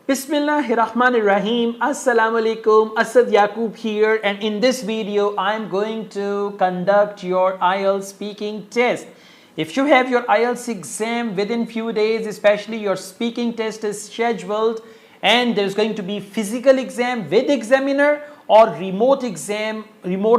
Bismillahirrahmanirrahim. Assalamu alaikum. Asad Yaqub here, and in this video I am going to conduct your IELTS speaking test. If you have your IELTS exam within few days, especially your speaking test is scheduled and there's going to be physical exam with examiner or remote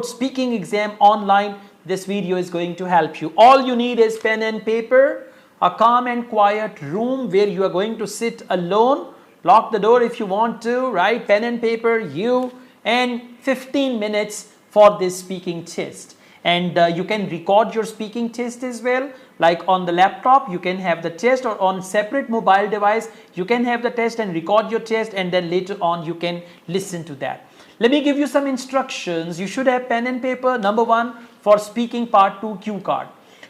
speaking exam online, this video is going to help you. All you need is pen and paper, a calm and quiet room where you are going to sit alone. Lock the door if you want to, right? Pen and paper, you, and 15 minutes for this speaking test. And you can record your speaking test as well. Like on the laptop, you can have the test, or on separate mobile device, you can have the test and record your test, and then later on you can listen to that. Let me give you some instructions. You should have pen and paper. Number one, for speaking part 2 cue card.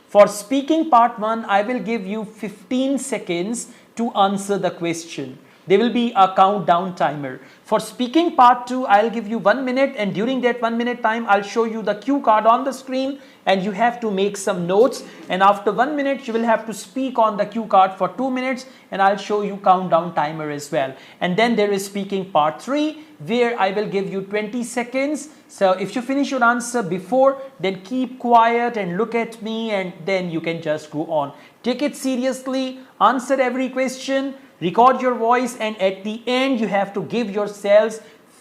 For speaking part 1, I will give you 15 seconds to answer the question. There will be a countdown timer. For speaking part 2, I'll give you 1 minute, and during that 1 minute time, I'll show you the cue card on the screen and you have to make some notes. And after 1 minute, you will have to speak on the cue card for 2 minutes, and I'll show you countdown timer as well. And then there is speaking part 3 where I will give you 20 seconds. So if you finish your answer before, then keep quiet and look at me, and then you can just go on. Take it seriously, answer every question, record your voice, and at the end you have to give yourselves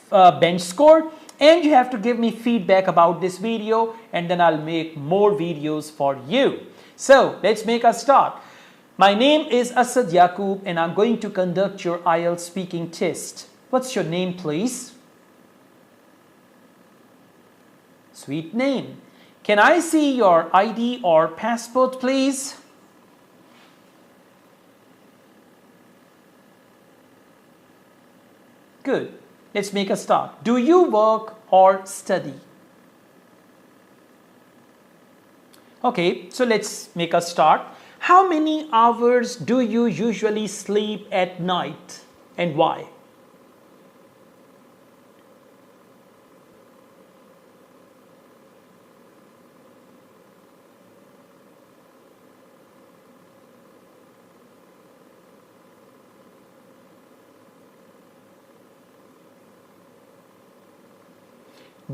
bench score, and you have to give me feedback about this video, and then I'll make more videos for you. So let's make a start. My name is Asad Yaqub and I'm going to conduct your IELTS speaking test. What's your name, please? Sweet name. Can I see your ID or passport, please? Good. Let's make a start. Do you work or study? Okay, so let's make a start. How many hours do you usually sleep at night and why?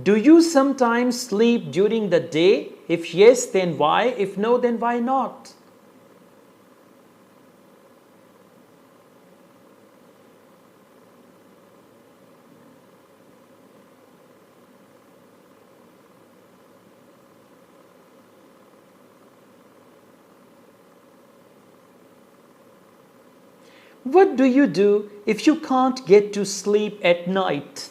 Do you sometimes sleep during the day? If yes, then why? If no, then why not? What do you do if you can't get to sleep at night?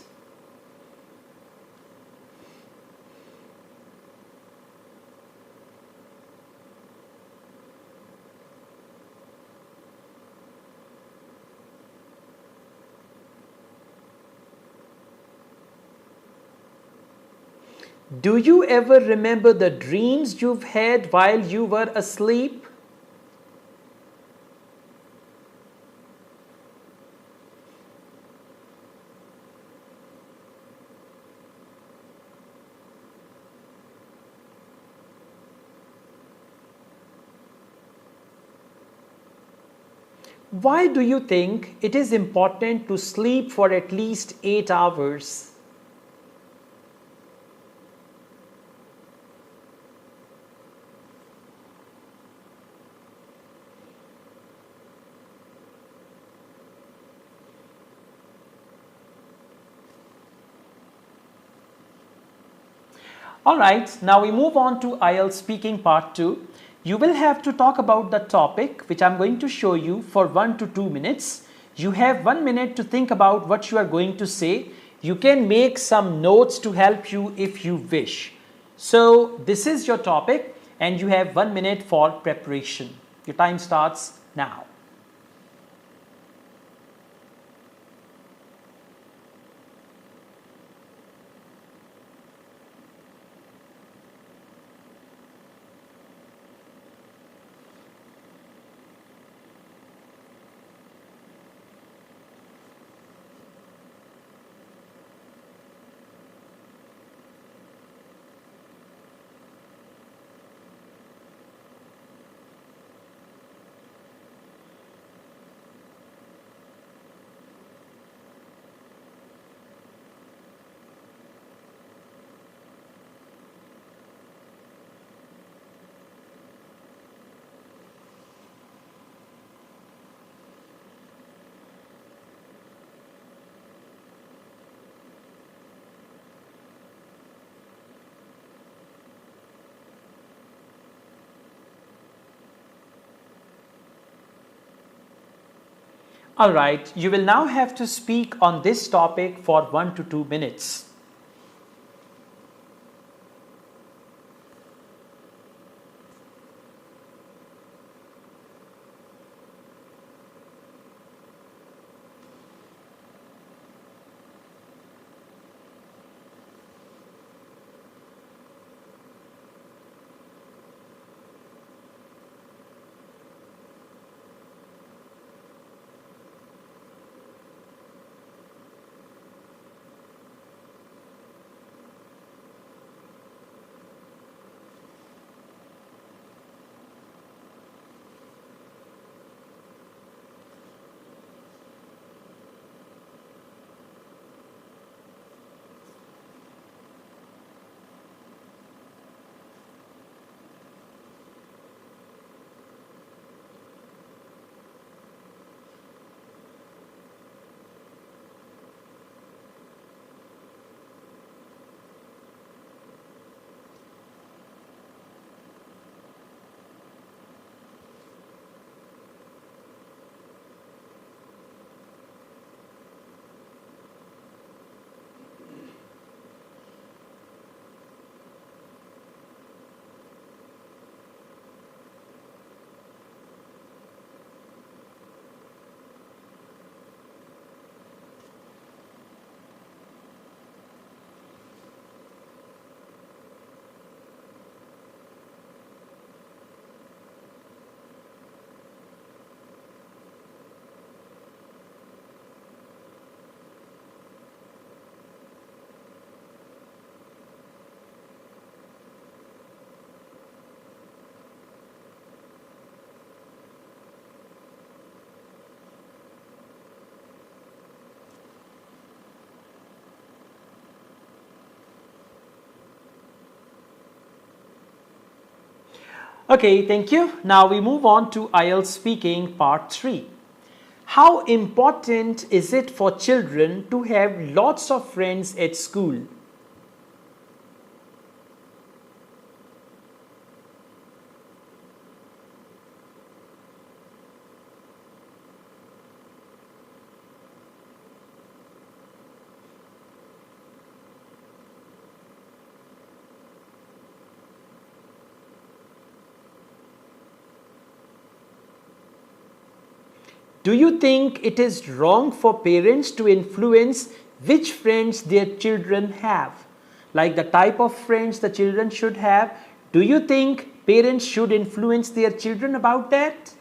Do you ever remember the dreams you've had while you were asleep? Why do you think it is important to sleep for at least 8 hours? Alright, now we move on to IELTS speaking part 2. You will have to talk about the topic which I'm going to show you for 1 to 2 minutes. You have 1 minute to think about what you are going to say. You can make some notes to help you if you wish. So this is your topic and you have 1 minute for preparation. Your time starts now. Alright, you will now have to speak on this topic for 1 to 2 minutes. Okay, thank you. Now we move on to IELTS speaking part 3. How important is it for children to have lots of friends at school? Do you think it is wrong for parents to influence which friends their children have? Like the type of friends the children should have? Do you think parents should influence their children about that?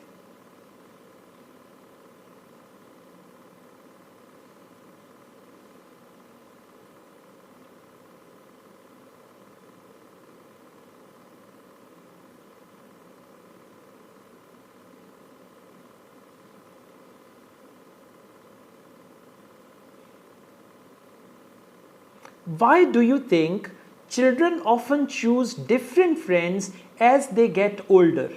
Why do you think children often choose different friends as they get older?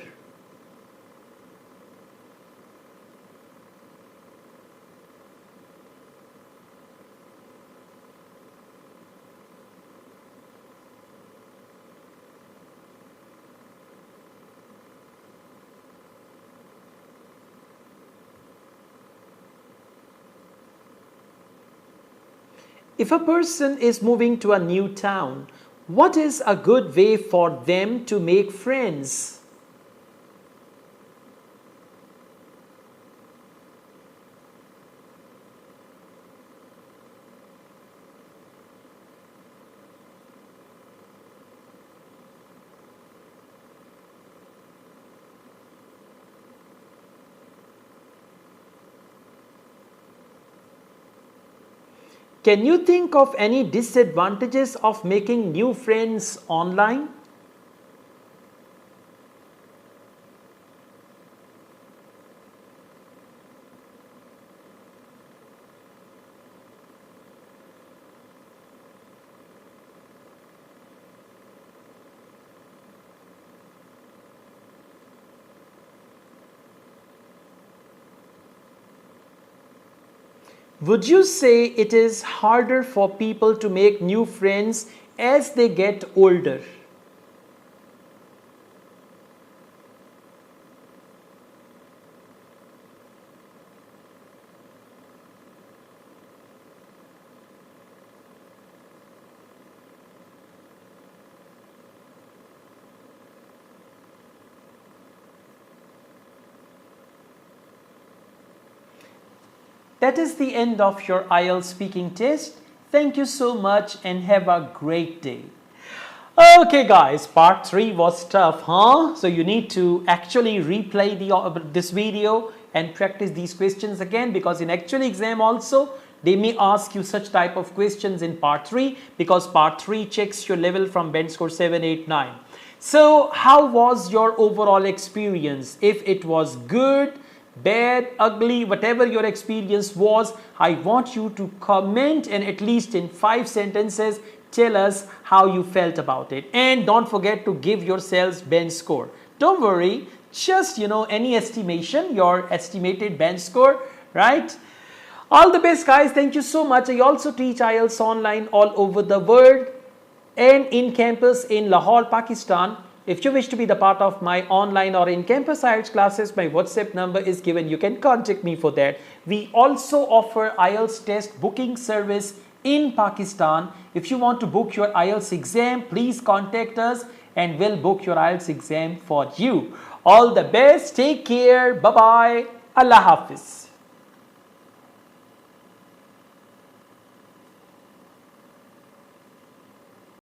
If a person is moving to a new town, what is a good way for them to make friends? Can you think of any disadvantages of making new friends online? Would you say it is harder for people to make new friends as they get older? that is the end of your IELTS speaking test. Thank you so much and have a great day. Okay guys, part 3 was tough, huh? So you need to actually replay this video and practice these questions again, because in actual exam also they may ask you such type of questions in part 3, because part 3 checks your level from band score 7, 8, 9. So how was your overall experience? If it was good, bad, ugly, whatever your experience was, I want you to comment and at least in 5 sentences tell us how you felt about it. And don't forget to give yourselves band score. Don't worry, just any estimation, your estimated band score, right? All the best guys. Thank you so much. I also teach IELTS online all over the world and in campus in Lahore, Pakistan. If you wish to be the part of my online or in-campus IELTS classes, my WhatsApp number is given. You can contact me for that. We also offer IELTS test booking service in Pakistan. If you want to book your IELTS exam, please contact us and we'll book your IELTS exam for you. All the best. Take care. Bye-bye. Allah Hafiz.